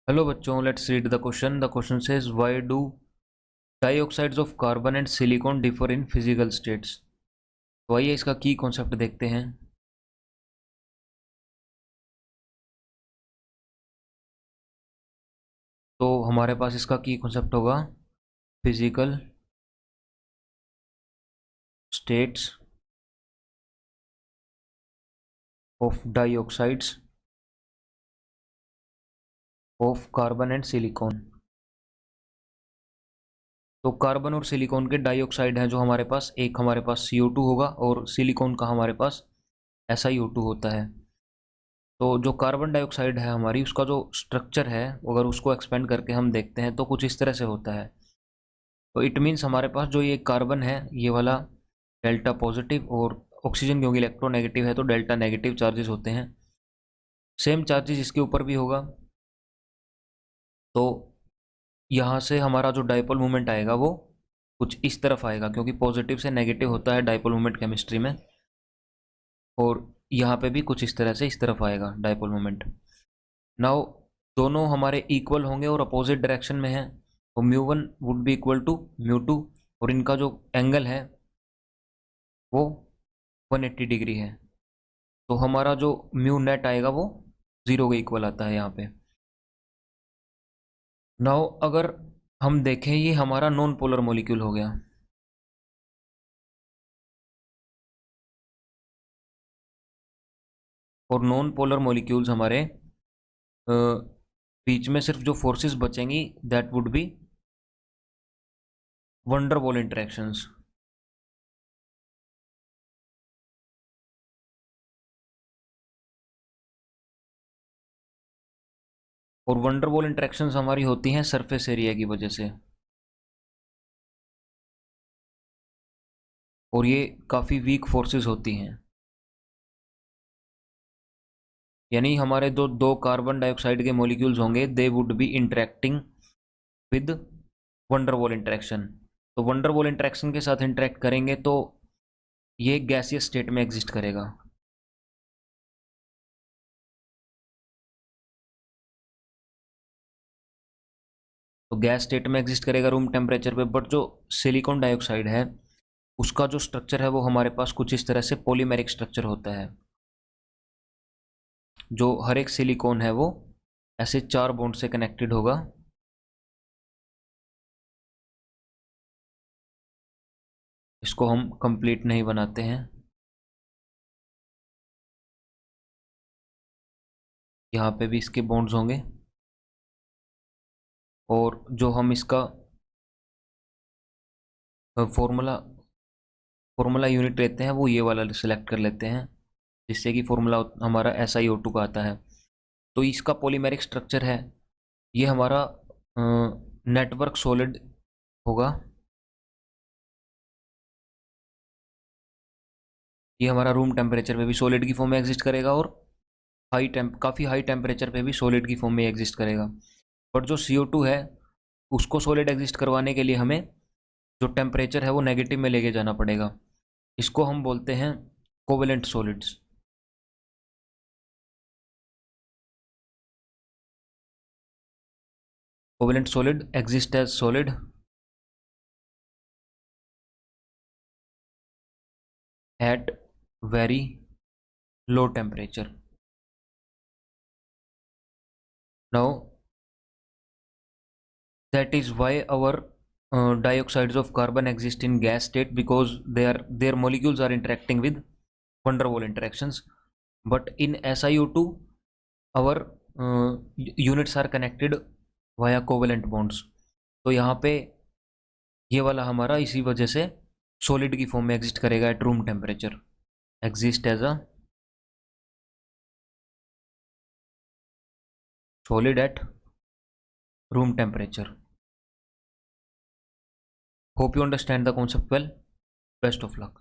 Hello बच्चों, let's read the question. The question says why do dioxides of carbon and silicon differ in physical states. तो आइए इसका की concept देखते हैं. तो हमारे पास इसका की कॉन्सेप्ट होगा physical states of dioxides of carbon and silicon. तो कार्बन और सिलिकॉन के डाइऑक्साइड हैं जो हमारे पास, एक हमारे पास CO2 होगा और सिलिकॉन का हमारे पास SiO2 होता है. तो जो कार्बन डाइऑक्साइड है हमारी, उसका जो स्ट्रक्चर है, अगर उसको एक्सपेंड करके हम देखते हैं तो कुछ इस तरह से होता है. तो इट मीन्स हमारे पास जो ये कार्बन है, ये वाला डेल्टा पॉजिटिव, और ऑक्सीजन क्योंकि इलेक्ट्रोनेगेटिव है तो डेल्टा नेगेटिव चार्जेस होते हैं. सेम चार्जेस इसके ऊपर भी होगा. तो यहाँ से हमारा जो डाइपोल मोमेंट आएगा वो कुछ इस तरफ आएगा, क्योंकि पॉजिटिव से नेगेटिव होता है डाइपोल मोमेंट केमिस्ट्री में. और यहाँ पे भी कुछ इस तरह से इस तरफ आएगा डाइपोल मोमेंट. नाउ दोनों हमारे इक्वल होंगे और अपोजिट डायरेक्शन में है, तो μ1 वुड बी इक्वल टू μ2, और इनका जो एंगल है वो 180 डिग्री है. तो हमारा जो म्यू नेट आएगा वो 0 के इक्वल आता है यहाँ पे. नाउ अगर हम देखें, ये हमारा नॉन पोलर मॉलिक्यूल हो गया. और नॉन पोलर मॉलिक्यूल्स हमारे बीच में सिर्फ जो फोर्सेस बचेंगी that would be van der Waals interactions. और वंडरवॉल इंटरेक्शंस हमारी होती हैं सरफेस एरिया की वजह से. और ये काफ़ी वीक फोर्सेस होती हैं. यानी हमारे जो दो कार्बन डाइऑक्साइड के मॉलिक्यूल्स होंगे, they would be interacting with van der Waals interaction. तो वंडरवॉल इंटरेक्शन के साथ इंटरेक्ट करेंगे तो ये गैसियस स्टेट में एग्जिस्ट करेगा. तो गैस स्टेट में एग्जिस्ट करेगा रूम टेम्परेचर पे. बट जो सिलिकॉन डाइऑक्साइड है, उसका जो स्ट्रक्चर है वो हमारे पास कुछ इस तरह से पॉलीमेरिक स्ट्रक्चर होता है. जो हर एक सिलिकॉन है वो ऐसे 4 बॉन्ड से कनेक्टेड होगा. इसको हम कंप्लीट नहीं बनाते हैं. यहाँ पे भी इसके बॉन्ड्स होंगे. और जो हम इसका फॉर्मूला फॉर्मूला यूनिट लेते हैं वो ये वाला सिलेक्ट कर लेते हैं, जिससे कि फॉर्मूला हमारा SiO2 का आता है. तो इसका पॉलीमेरिक स्ट्रक्चर है, ये हमारा नेटवर्क सॉलिड होगा. ये हमारा रूम टेम्परेचर पे भी सॉलिड की फॉर्म में एग्जिस्ट करेगा, और काफ़ी हाई टेम्परेचर पे भी सॉलिड की फॉर्म में एग्जिस्ट करेगा. बट जो CO2 है, उसको सॉलिड एग्जिस्ट करवाने के लिए हमें जो टेम्परेचर है वो नेगेटिव में लेके जाना पड़ेगा. इसको हम बोलते हैं covalent solids. Covalent solid exist as solid at very low temperature. Now that is why our dioxides of carbon exist in gas state, because their molecules are interacting with van der Waal interactions. But in SiO2 our units are connected via covalent bonds. तो यहाँ पे ये वाला हमारा इसी वजह से solid की फॉर्म में एग्जिस्ट करेगा at room temperature, exist as a solid at room temperature. Hope you understand the concept well. Best of luck.